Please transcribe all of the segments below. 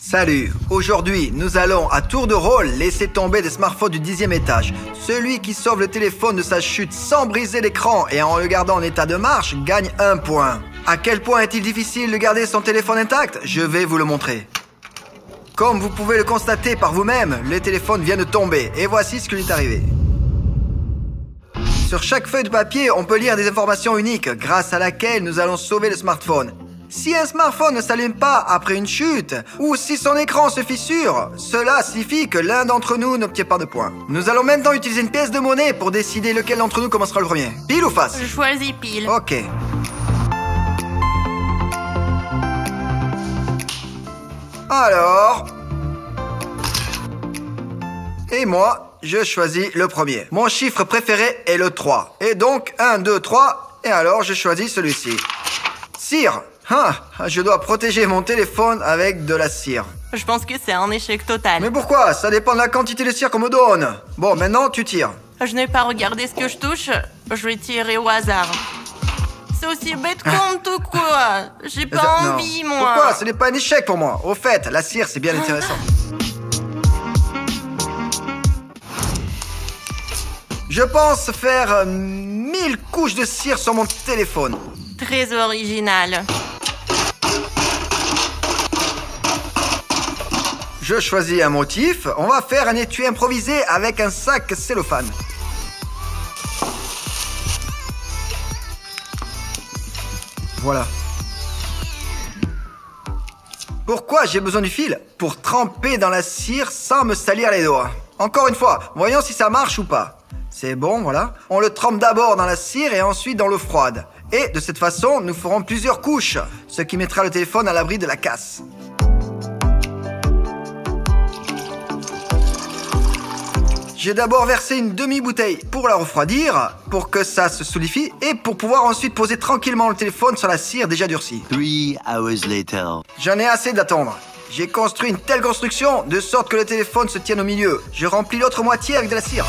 Salut, aujourd'hui nous allons à tour de rôle laisser tomber des smartphones du 10e étage. Celui qui sauve le téléphone de sa chute sans briser l'écran et en le gardant en état de marche gagne 1 point. À quel point est-il difficile de garder son téléphone intact? Je vais vous le montrer. Comme vous pouvez le constater par vous-même, le téléphone vient de tomber et voici ce qui lui est arrivé. Sur chaque feuille de papier, on peut lire des informations uniques grâce à laquelle nous allons sauver le smartphone. Si un smartphone ne s'allume pas après une chute, ou si son écran se fissure, cela signifie que l'un d'entre nous n'obtient pas de points. Nous allons maintenant utiliser une pièce de monnaie pour décider lequel d'entre nous commencera le premier. Pile ou face? Je choisis pile. Ok. Alors... Et moi, je choisis le premier. Mon chiffre préféré est le 3. Et donc, 1, 2, 3, et alors je choisis celui-ci. Cire. Je dois protéger mon téléphone avec de la cire. Je pense que c'est un échec total. Mais pourquoi? Ça dépend de la quantité de cire qu'on me donne. Bon, maintenant, tu tires. Je n'ai pas regardé ce que je touche. Je vais tirer au hasard. C'est aussi bête comme tout quoi. J'ai pas envie, moi. Pourquoi? Ce n'est pas un échec pour moi. Au fait, la cire, c'est bien intéressant. Je pense faire 1000 couches de cire sur mon téléphone. Très original. Je choisis un motif. On va faire un étui improvisé avec un sac cellophane. Voilà. Pourquoi j'ai besoin du fil? Pour tremper dans la cire sans me salir les doigts. Encore une fois, voyons si ça marche ou pas. C'est bon, voilà. On le trempe d'abord dans la cire et ensuite dans l'eau froide. Et de cette façon, nous ferons plusieurs couches, ce qui mettra le téléphone à l'abri de la casse. J'ai d'abord versé une demi-bouteille pour la refroidir, pour que ça se solidifie et pour pouvoir ensuite poser tranquillement le téléphone sur la cire déjà durcie. 3 hours later. J'en ai assez d'attendre. J'ai construit une telle construction de sorte que le téléphone se tienne au milieu. Je remplis l'autre moitié avec de la cire.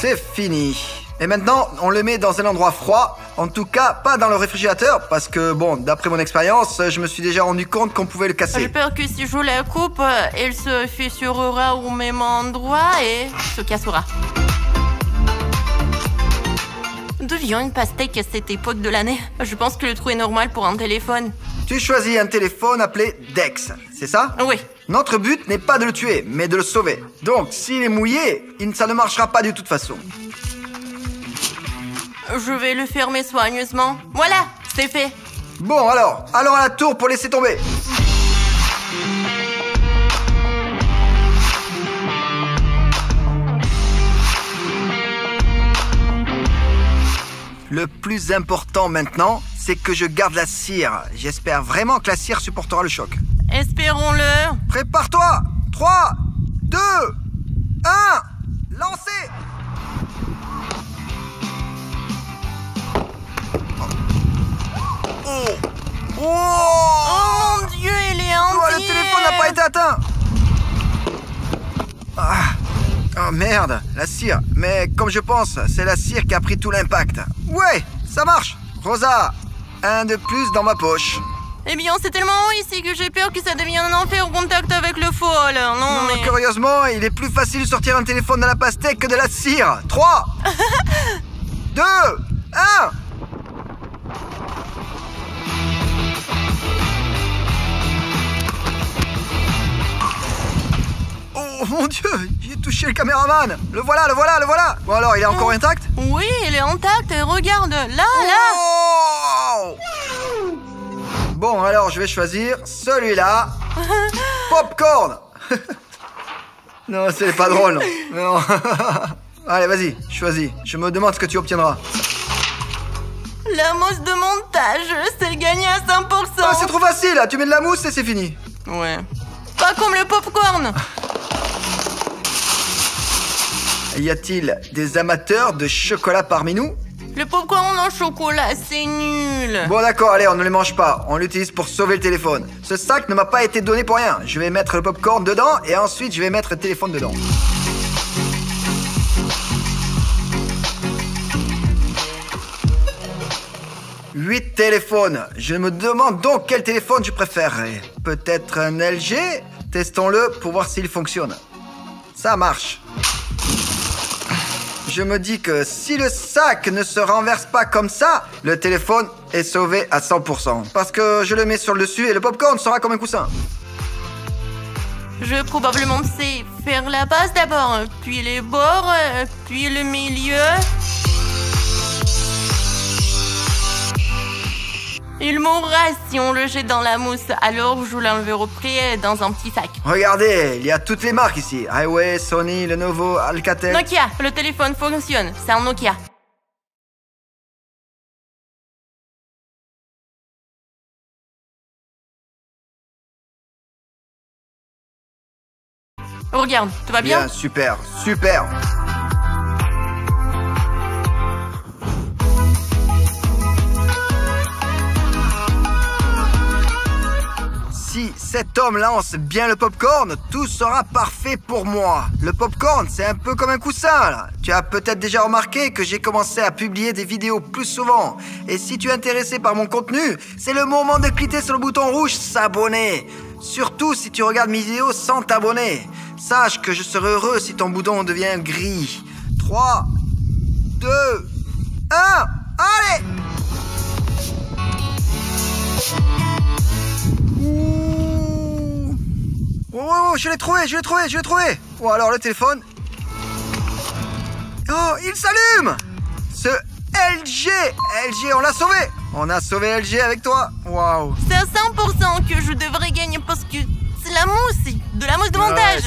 C'est fini. Et maintenant, on le met dans un endroit froid. En tout cas, pas dans le réfrigérateur. Parce que, bon, d'après mon expérience, je me suis déjà rendu compte qu'on pouvait le casser. J'ai peur que si je la coupe, elle se fissurera au même endroit et se cassera. D'où vient une pastèque à cette époque de l'année? Je pense que le trou est normal pour un téléphone. Tu choisis un téléphone appelé Dex, c'est ça? Oui. Notre but n'est pas de le tuer, mais de le sauver. Donc, s'il est mouillé, ça ne marchera pas de toute façon. Je vais le fermer soigneusement. Voilà, c'est fait. Bon, alors, allons à la tour pour laisser tomber. Le plus important maintenant, c'est que je garde la cire. J'espère vraiment que la cire supportera le choc. Espérons-le. Prépare-toi. 3, 2, 1, lancez. Oh Oh mon Dieu, il est entier. Le téléphone n'a pas été atteint. Oh merde, la cire. Mais comme je pense, c'est la cire qui a pris tout l'impact. Ouais, ça marche. Rosa, un de plus dans ma poche. Eh bien, c'est tellement haut ici que j'ai peur que ça devienne un enfer au contact avec le fol. Non, mais... Curieusement, il est plus facile de sortir un téléphone de la pastèque que de la cire. 3, 2, 1. Oh mon Dieu, j'ai touché le caméraman. Le voilà, le voilà, le voilà. Bon alors, il est encore intact? Oui, il est intact. Regarde, là. Oh! Bon, alors je vais choisir celui-là. Popcorn. Non, c'est pas drôle. Non. Allez, vas-y, choisis. Je me demande ce que tu obtiendras. La mousse de montage, c'est gagné à 100%. Ah, c'est trop facile, là. Tu mets de la mousse et c'est fini. Ouais. Pas comme le popcorn. Y a-t-il des amateurs de chocolat parmi nous? Le popcorn en chocolat, c'est nul. Bon d'accord, allez, on ne le mange pas. On l'utilise pour sauver le téléphone. Ce sac ne m'a pas été donné pour rien. Je vais mettre le popcorn dedans et ensuite je vais mettre le téléphone dedans. 8 téléphones. Je me demande donc quel téléphone je préférerais. Peut-être un LG? Testons-le pour voir s'il fonctionne. Ça marche. Je me dis que si le sac ne se renverse pas comme ça, le téléphone est sauvé à 100%. Parce que je le mets sur le dessus et le popcorn sera comme un coussin. Je probablement sais faire la base d'abord, puis les bords, puis le milieu. Il mourra si on le jette dans la mousse, alors je l'envelopperai dans un petit sac. Regardez, il y a toutes les marques ici. Highway, Sony, Lenovo, Alcatel. Nokia, le téléphone fonctionne, c'est un Nokia. Regarde, tout va bien? Bien, super, super. Si cet homme lance bien le popcorn, tout sera parfait pour moi. Le popcorn, c'est un peu comme un coussin, là. Tu as peut-être déjà remarqué que j'ai commencé à publier des vidéos plus souvent. Et si tu es intéressé par mon contenu, c'est le moment de cliquer sur le bouton rouge s'abonner. Surtout si tu regardes mes vidéos sans t'abonner. Sache que je serai heureux si ton bouton devient gris. 3, 2, 1, allez! Oh, je l'ai trouvé. Oh, alors le téléphone. Oh, il s'allume. Ce LG, on l'a sauvé. On a sauvé LG avec toi. Waouh. C'est à 100% que je devrais gagner parce que c'est la mousse, de la mousse de montage.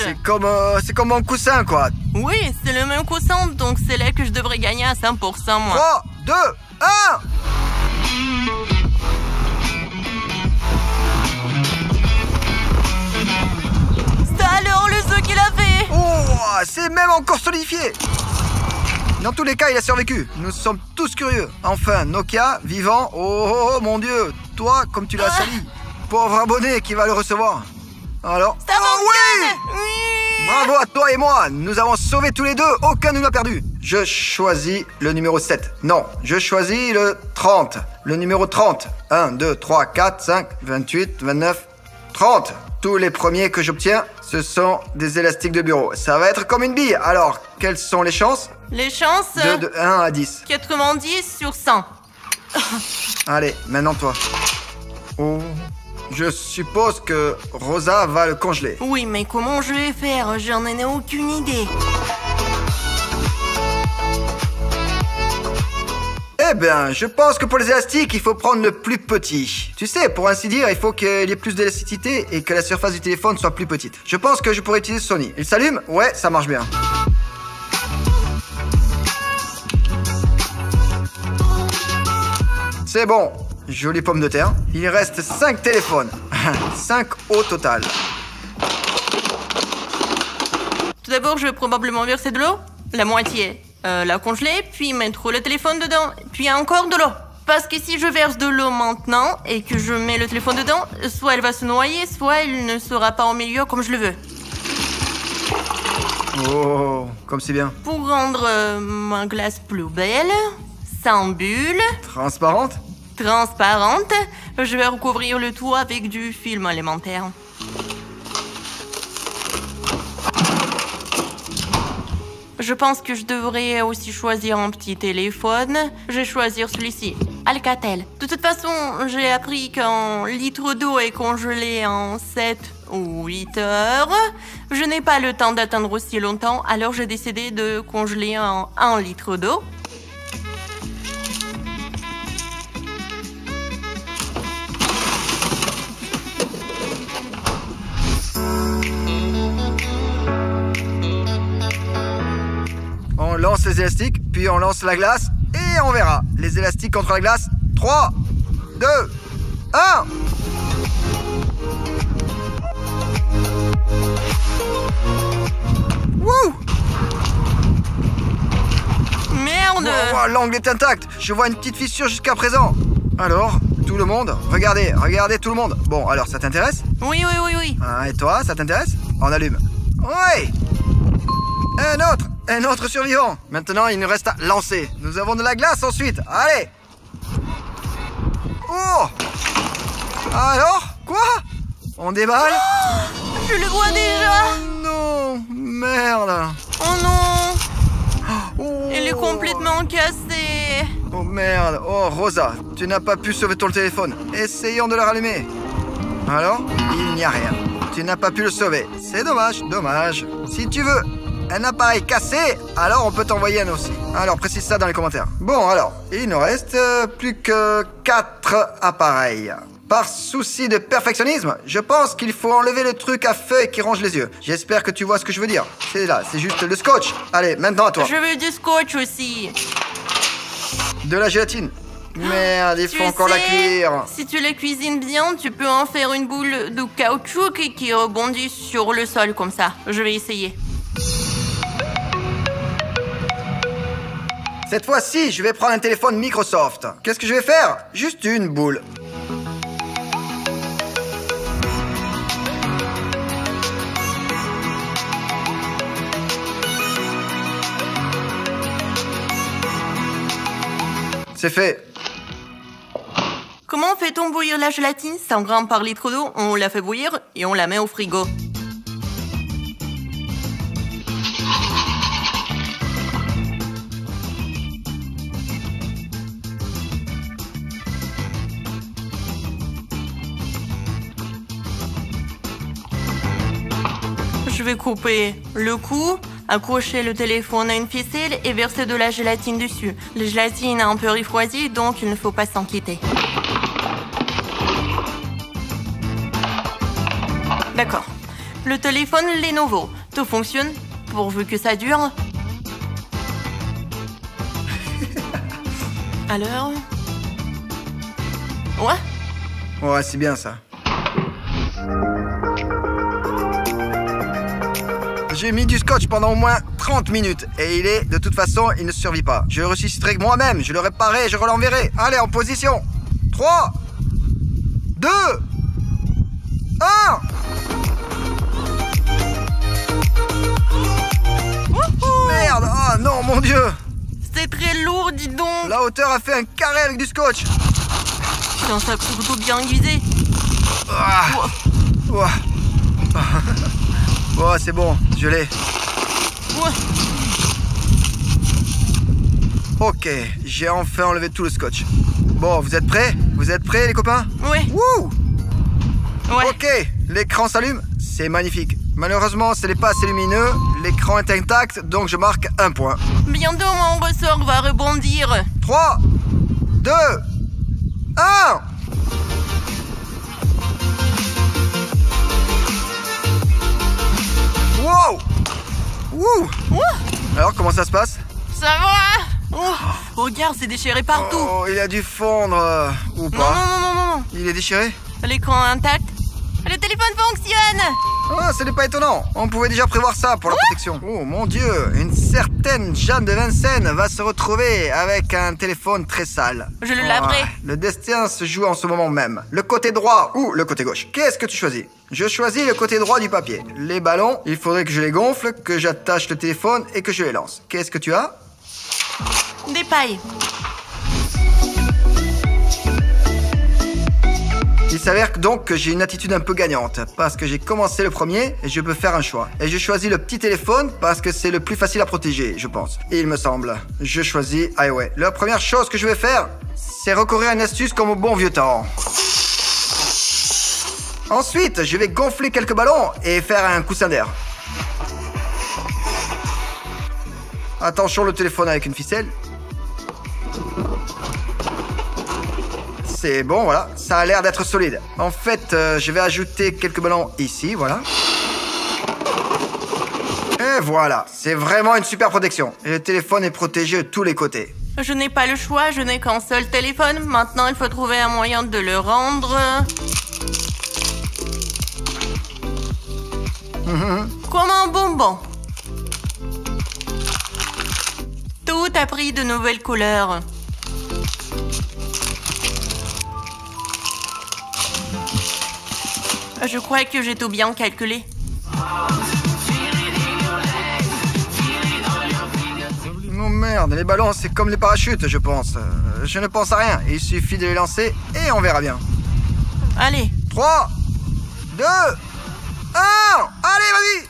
C'est comme mon coussin, quoi. Oui, c'est le même coussin, donc c'est là que je devrais gagner à 100%, moi. 3, 2, 1. Alors le saut qu'il a fait. Oh, c'est même encore solidifié. Dans tous les cas, il a survécu. Nous sommes tous curieux. Enfin, Nokia, vivant. Oh, mon Dieu. Toi, comme tu l'as sali. Pauvre abonné qui va le recevoir. Alors... Ça fonctionne. Oui. Bravo à toi et moi. Nous avons sauvé tous les deux. Aucun ne nous a perdu. Je choisis le numéro 7. Non, je choisis le 30. Le numéro 30. 1, 2, 3, 4, 5, 28, 29, 30. Tous les premiers que j'obtiens, ce sont des élastiques de bureau. Ça va être comme une bille. Alors, quelles sont les chances? Les chances de 1 à 10. 90 sur 100. Allez, maintenant toi. Oh, je suppose que Rosa va le congeler. Oui, mais comment je vais faire? J'en ai aucune idée. Eh bien, je pense que pour les élastiques, il faut prendre le plus petit. Tu sais, pour ainsi dire, il faut qu'il y ait plus d'élasticité et que la surface du téléphone soit plus petite. Je pense que je pourrais utiliser Sony. Il s'allume? Ouais, ça marche bien. C'est bon. Jolie pomme de terre. Il reste 5 téléphones. 5 au total. Tout d'abord, je vais probablement verser de l'eau. La moitié. La congeler, puis mettre le téléphone dedans, puis encore de l'eau. Parce que si je verse de l'eau maintenant et que je mets le téléphone dedans, soit elle va se noyer, soit il ne sera pas au milieu comme je le veux. Oh, comme c'est bien. Pour rendre ma glace plus belle, sans bulle, Transparente? transparente, je vais recouvrir le tout avec du film alimentaire. Je pense que je devrais aussi choisir un petit téléphone. Je vais choisir celui-ci, Alcatel. De toute façon, j'ai appris qu'un litre d'eau est congelé en 7 ou 8 heures. Je n'ai pas le temps d'attendre aussi longtemps, alors j'ai décidé de congeler en 1 litre d'eau. On lance les élastiques, puis on lance la glace, et on verra. Les élastiques contre la glace. 3, 2, 1. Wouh! Merde! Wow, l'angle est intact. Je vois une petite fissure jusqu'à présent. Alors, tout le monde, regardez tout le monde. Bon, alors, ça t'intéresse? Oui. Ah, et toi, ça t'intéresse? On allume. Oui! Un autre survivant. Maintenant, il nous reste à lancer. Nous avons de la glace ensuite. Allez! Oh! Alors? Quoi? On déballe? Je le vois déjà. Oh non! Merde! Oh non! Oh. Il est complètement cassé. Oh merde! Oh Rosa, tu n'as pas pu sauver ton téléphone. Essayons de le rallumer. Alors? Il n'y a rien. Tu n'as pas pu le sauver. C'est dommage, dommage. Si tu veux un appareil cassé, alors on peut t'envoyer un aussi. Alors précise ça dans les commentaires. Bon alors, il nous reste plus que 4 appareils. Par souci de perfectionnisme, je pense qu'il faut enlever le truc à feuilles qui ronge les yeux. J'espère que tu vois ce que je veux dire. C'est là, c'est juste le scotch. Allez, maintenant à toi. Je veux du scotch aussi. De la gélatine. Merde, il faut Tu encore la sais, cuire. Si tu la cuisines bien, tu peux en faire une boule de caoutchouc qui rebondit sur le sol comme ça. Je vais essayer. Cette fois-ci, je vais prendre un téléphone Microsoft. Qu'est-ce que je vais faire? Juste une boule. C'est fait. Comment fait-on bouillir la gélatine? 100 grammes par litre d'eau, on la fait bouillir et on la met au frigo. Je vais couper le cou, accrocher le téléphone à une ficelle et verser de la gélatine dessus. La gélatine a un peu refroidi, donc il ne faut pas s'inquiéter. D'accord. Le téléphone Lenovo, tout fonctionne pourvu que ça dure. Alors? Ouais? Ouais, c'est bien ça. J'ai mis du scotch pendant au moins 30 minutes et de toute façon, il ne survit pas. Je le ressusciterai moi-même, je le réparerai, je l'enverrai. Allez, en position. 3, 2, 1. Merde, oh non, mon Dieu. C'est très lourd, dis donc. La hauteur a fait un carré avec du scotch. C'est un sacré couteau bien aiguisé. Ah. Oh. Oh, c'est bon, je l'ai. Ouais. Ok, j'ai enfin enlevé tout le scotch. Bon, vous êtes prêts? Vous êtes prêts, les copains? Ouais. Wouh! Ouais. Ok, l'écran s'allume, c'est magnifique. Malheureusement, ce n'est pas assez lumineux, l'écran est intact, donc je marque un point. Bientôt, mon ressort va rebondir. 3, 2, 1. Wow! Wouh! Alors, comment ça se passe? Ça va? Oh, regarde, c'est déchiré partout. Oh, il a dû fondre, ou Non, pas? non. Il est déchiré? L'écran est intact. Le téléphone fonctionne. Ah, ce n'est pas étonnant. On pouvait déjà prévoir ça pour la protection. Oh mon Dieu, une certaine Jeanne de Vincennes va se retrouver avec un téléphone très sale. Je le laverai. Le destin se joue en ce moment même. Le côté droit ou le côté gauche? Qu'est-ce que tu choisis? Je choisis le côté droit du papier. Les ballons, il faudrait que je les gonfle, que j'attache le téléphone et que je les lance. Qu'est-ce que tu as? Des pailles. Il s'avère donc que j'ai une attitude un peu gagnante, parce que j'ai commencé le premier et je peux faire un choix. Et je choisis le petit téléphone parce que c'est le plus facile à protéger, je pense. Il me semble. Je choisis Highway. La première chose que je vais faire, c'est recourir à une astuce comme au bon vieux temps. Ensuite, je vais gonfler quelques ballons et faire un coussin d'air. Attention le téléphone avec une ficelle. C'est bon, voilà. Ça a l'air d'être solide. En fait, je vais ajouter quelques ballons ici, voilà. Et voilà. C'est vraiment une super protection. Et le téléphone est protégé de tous les côtés. Je n'ai pas le choix, je n'ai qu'un seul téléphone. Maintenant, il faut trouver un moyen de le rendre... comme un bonbon. Tout a pris de nouvelles couleurs. Je crois que j'ai tout bien calculé. Non merde, les ballons c'est comme les parachutes je pense. Je ne pense à rien, il suffit de les lancer et on verra bien. Allez. 3, 2, 1, allez vas-y.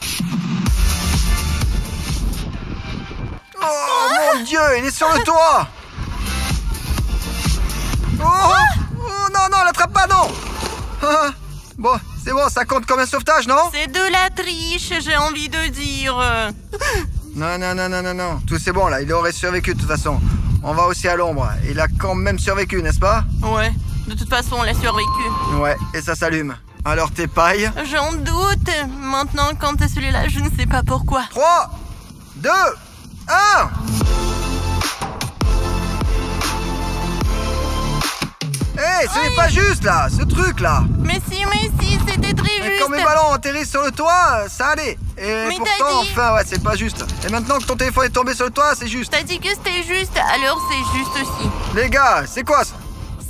Oh mon Dieu, il est sur le toit. Oh non, non, l'attrape pas, non. Bon, c'est bon, ça compte comme un sauvetage, non? C'est de la triche, j'ai envie de dire. Non, non, non, non, non, non. Tout c'est bon, là, il aurait survécu de toute façon. On va aussi à l'ombre. Il a quand même survécu, n'est-ce pas? Ouais, de toute façon, on l'a survécu. Ouais, et ça s'allume. Alors tes pailles? J'en doute. Maintenant, quand t'es celui-là, je ne sais pas pourquoi. 3, 2, 1. Hey, ce n'est pas juste là, ce truc là. Mais si, c'était très Mais juste. quand mes ballons atterrissent sur le toit, ça allait. Et Mais pourtant, t'as dit... enfin, ouais, c'est pas juste. Et maintenant que ton téléphone est tombé sur le toit, c'est juste. T'as dit que c'était juste, alors c'est juste aussi. Les gars, c'est quoi ça?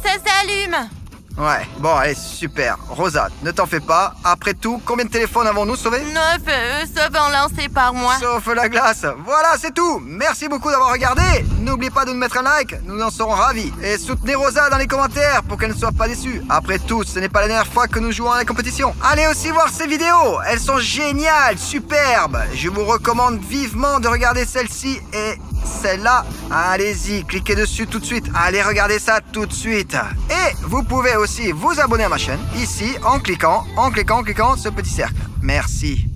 Ça s'allume. Ouais, bon, allez, super. Rosa, ne t'en fais pas. Après tout, combien de téléphones avons-nous sauvés? 9, sauf en lancé par moi. Sauf la glace. Voilà, c'est tout. Merci beaucoup d'avoir regardé. N'oubliez pas de nous mettre un like, nous en serons ravis. Et soutenez Rosa dans les commentaires pour qu'elle ne soit pas déçue. Après tout, ce n'est pas la dernière fois que nous jouons à la compétition. Allez aussi voir ces vidéos. Elles sont géniales, superbes. Je vous recommande vivement de regarder celle-ci et celle-là. Allez-y, cliquez dessus tout de suite. Allez, regardez ça tout de suite. Et vous pouvez aussi vous abonner à ma chaîne ici en cliquant ce petit cercle. Merci.